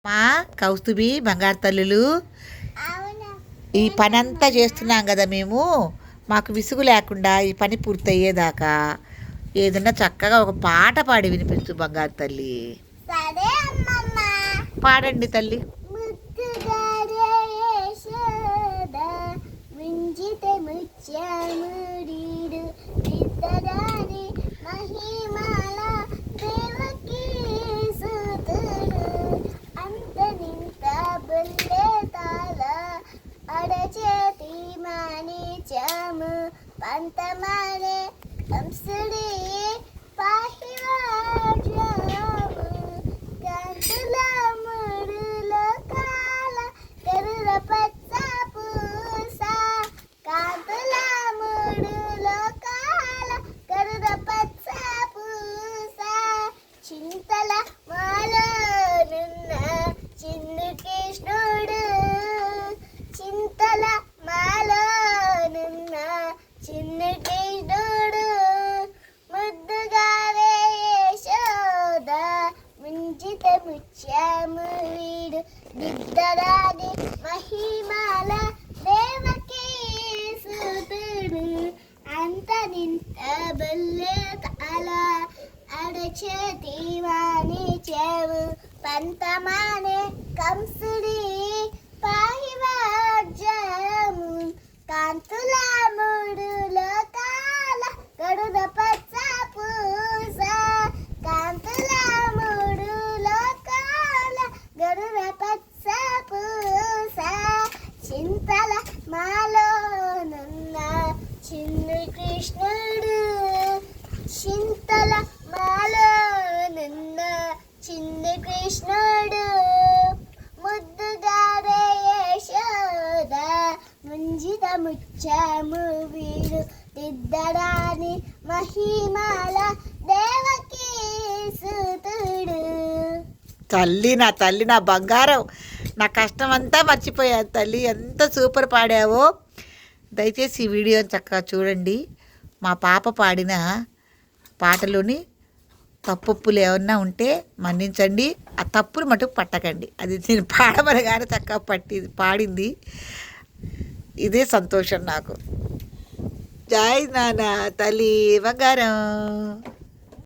మా కౌస్తుభి బంగారు తల్లులు, ఈ పని అంతా చేస్తున్నాం కదా మేము. మాకు విసుగు లేకుండా ఈ పని పూర్తయ్యేదాకా ఏదన్నా చక్కగా ఒక పాట పాడి వినిపించు బంగారు తల్లి. పాడండి తల్లి. పంతమానే కంసుడి పాహివాజము గంతుల మూడు లోకాల కరుణ పచ్చ పూస కాంతుల మూడు లోకాల కరుణ పచ్చ పూస చింతల మాలో నున్న చిన్ని కృష్ణుడు చింతల మాలో నున్న చిన్ని కృష్ణుడు ముద్దుగా వేశోద ముంజిత ముత్యము వీడు దిద్దరాని మహిమాల దేవకీ సుతుడు అంత నింత బల్లే తల అడచేతి వాణి చెవు పంతమానే కంసుడి పాహివాజము కాంతుల మూడు లోకాల గరుడ పచ్చ పూస కాంతుల మూడు లోకాల గరుడ పచ్చ పూస చింతల మాలో నున్న చిన్ని కృష్ణుడు చింతల మాలో నున్న చిన్ని కృష్ణుడు ముద్దుగా యశోద ముంజిత ముత్యము వీడు దిద్దరాని మహిమాల దేవకీ సుతుడు. తల్లి నా తల్లి, నా బంగారం, నా కష్టం అంతా మర్చిపోయాను తల్లి. ఎంత సూపర్ పాడావో. దయచేసి ఈ వీడియోని చక్కగా చూడండి. మా పాప పాడిన పాటలోని తప్పులు ఏమన్నా ఉంటే మన్నించండి. ఆ తప్పులు మటుకు పట్టకండి. అది నేను పాడమనగానే చక్కగా పాడింది. ఇదే సంతోషం నాకు. జై నాన్న తల్లి బంగారం.